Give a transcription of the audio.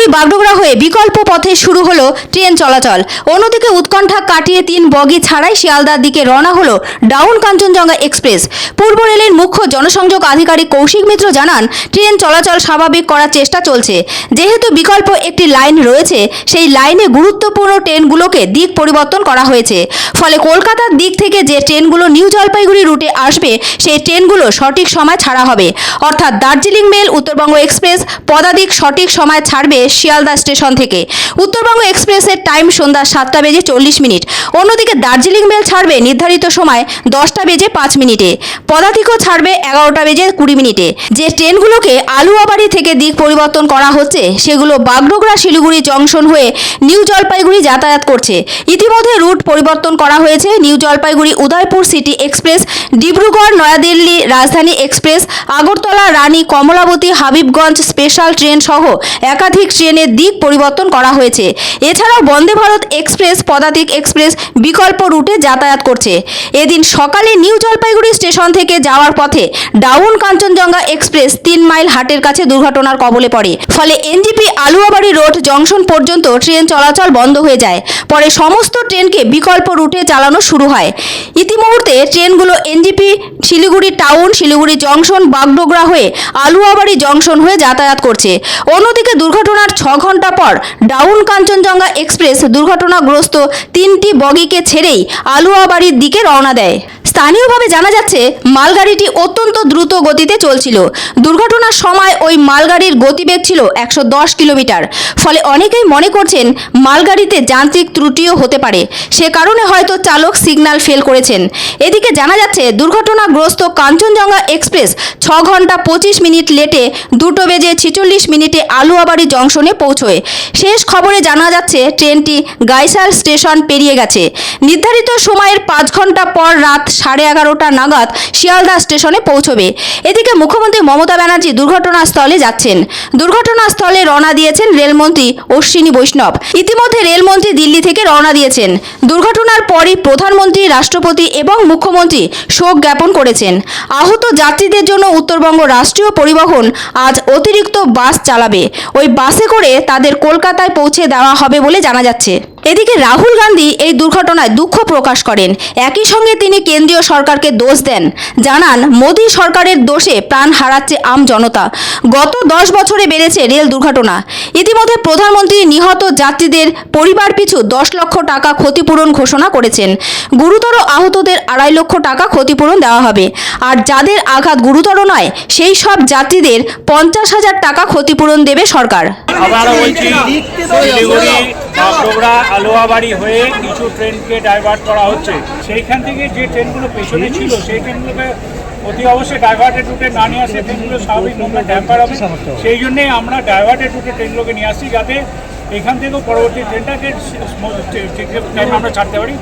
শিলিগুড়ি বাগডোগরা হয়ে বিকল্প পথে শুরু হলো ট্রেন চলাচল। অন্যদিকে উৎকণ্ঠা কাটিয়ে 3 বগি ছাড়াই শিয়ালদার দিকে রওনা হলো ডাউন কাঞ্চনজঙ্ঘা এক্সপ্রেস। পূর্ব রেলের মুখ্য জনসংযোগ আধিকারিক কৌশিক মিত্র জানান, ট্রেন চলাচল স্বাভাবিক করার চেষ্টা চলছে। যেহেতু বিকল্প একটি লাইন রয়েছে, সেই লাইনে গুরুত্বপূর্ণ ট্রেনগুলোকে দিক পরিবর্তন করা হয়েছে। ফলে কলকাতার দিক থেকে যে ট্রেনগুলো নিউ জলপাইগুড়ি রুটে আসবে, সেই ট্রেনগুলো সঠিক সময় ছাড়া হবে। অর্থাৎ দার্জিলিং মেল, উত্তরবঙ্গ এক্সপ্রেস পদাতিক সঠিক সময় ছাড়বে শিয়ালদা স্টেশন থেকে। উত্তরবঙ্গ এক্সপ্রেসের টাইম সন্ধ্যা 7:40। অন্যদিকে দার্জিলিং মেল ছাড়বে নির্ধারিত সময় 10:05। পদাতিকও ছাড়বে 11:20। যে ট্রেনগুলোকে আলুয়াবাড়ি থেকে দিক পরিবর্তন করা হচ্ছে, সেগুলো বাগডোগরা শিলিগুড়ি জংশন হয়ে নিউ জলপাইগুড়ি যাতায়াত করছে। ইতিমধ্যে রুট পরিবর্তন করা হয়েছে। New Jalpaiguri Udaipur city express, Dibrugarh Naya Dilli Rajdhani express, Agartala Rani Kamalabati Habibganj special train সহ একাধিক ট্রেনের দিক পরিবর্তন করা হয়েছে। এছাড়াও বন্দে ভারত এক্সপ্রেস, পদাতিক এক্সপ্রেস বিকল্প রুটে যাতায়াত করছে। এদিন সকালে নিউ জলপাইগুড়ি স্টেশন থেকে যাওয়ার পথে ডাউন কাঞ্চনজঙ্ঘা এক্সপ্রেস 3 মাইল হাটের কাছে দুর্ঘটনার কবলে পড়ে। ফলে এনজিপি আলুয়াবাড়ি রোড জংশন পর্যন্ত ট্রেন চলাচল বন্ধ হয়ে যায়। পরে সমস্ত ট্রেনকে বিকল্প রুটে চালানো শুরু হয়। ইতিমধ্যে ট্রেনগুলো NJP Siliguri town, Siliguri junction, Bagdogra হয়ে আলুয়াবাড়ি জংশন হয়ে যাতায়াত করছে। অন্যদিকে দুর্ঘটনার 6 ঘন্টা পর ডাউন কাঞ্চনজঙ্ঘা এক্সপ্রেস দুর্ঘটনাগ্রস্ত 3টি বগিকে ছেড়েই আলুয়াবাড়ির দিকে রওনা দেয়। স্থানীয়ভাবে জানা যাচ্ছে, মালগাড়িটি অত্যন্ত দ্রুত গতিতে চলছিল। দুর্ঘটনার সময় ওই মালগাড়ির গতিবেগ ছিল 110 কিলোমিটার। ফলে অনেকেই মনে করছেন মালগাড়িতে যান্ত্রিক ত্রুটিও হতে পারে, সে কারণে হয়তো চালক সিগন্যাল ফেল করেছেন। এদিকে জানা যাচ্ছে, দুর্ঘটনাগ্রস্ত কাঞ্চনজঙ্ঘা এক্সপ্রেস 6 ঘন্টা 25 মিনিট লেটে 2:46 আলুয়াবাড়ি জংশনে পৌঁছয়। শেষ খবরে জানা যাচ্ছে, ট্রেনটি গাইসাল স্টেশন পেরিয়ে গেছে। নির্ধারিত সময়ের 5 ঘন্টা পর রাত 11:30 নাগাদ শিয়ালদা স্টেশনে পৌঁছবে। এদিকে মুখ্যমন্ত্রী মমতা ব্যানার্জি দুর্ঘটনাস্থলে যাচ্ছেন। দুর্ঘটনাস্থলে রওনা দিয়েছেন রেলমন্ত্রী অশ্বিনী বৈষ্ণব। ইতিমধ্যে রেলমন্ত্রী দিল্লি থেকে রওনা দিয়েছেন। দুর্ঘটনার পরই প্রধানমন্ত্রী, রাষ্ট্রপতি এবং মুখ্যমন্ত্রী শোক জ্ঞাপন করেছেন। আহত যাত্রীদের জন্য উত্তরবঙ্গ রাষ্ট্রীয় পরিবহন আজ অতিরিক্ত বাস চালাবে। ওই বাসে করে তাদের কলকাতায় পৌঁছে দেওয়া হবে বলে জানা যাচ্ছে। এদিকে রাহুল গান্ধী এই দুর্ঘটনায় দুঃখ প্রকাশ করেন। একই সঙ্গে তিনি কেন্দ্রীয় সরকারকে দোষ দেন। জানান, মোদী সরকারের দোষে প্রাণ হারাচ্ছে আম জনতা। গত 10 বছরে বেড়েছে রেল দুর্ঘটনা। ইতিমধ্যে প্রধানমন্ত্রী নিহত যাত্রীদের পরিবার পিছু 10 লক্ষ টাকা ক্ষতিপূরণ ঘোষণা করেছেন। গুরুতর আহতদের 2.5 লক্ষ টাকা ক্ষতিপূরণ দেওয়া হবে। আর যাদের আঘাত গুরুতর নয়, সেই সব যাত্রীদের 50,000 টাকা ক্ষতিপূরণ দেবে সরকার। আবারও বলছি, শিলিগুড়ি বাগডোগরা আলুয়াবাড়ি হয়ে কিছু ট্রেনকে ডাইভার্ট করা হচ্ছে। সেইখান থেকে যে ট্রেনগুলো পেছনে ছিল, সেই ট্রেনগুলোকে অতি অবশ্যই ডাইভার্টেড রুটে না নিয়ে আসলে ট্রেনগুলো স্বাভাবিক মুভমেন্ট হ্যাম্পার হবে। সেই জন্যেই আমরা ডাইভার্টেড রুটে ট্রেনগুলোকে নিয়ে আসছি, যাতে এখান থেকেও পরবর্তী ট্রেনটাকে ঠিক আমরা ছাড়তে পারি।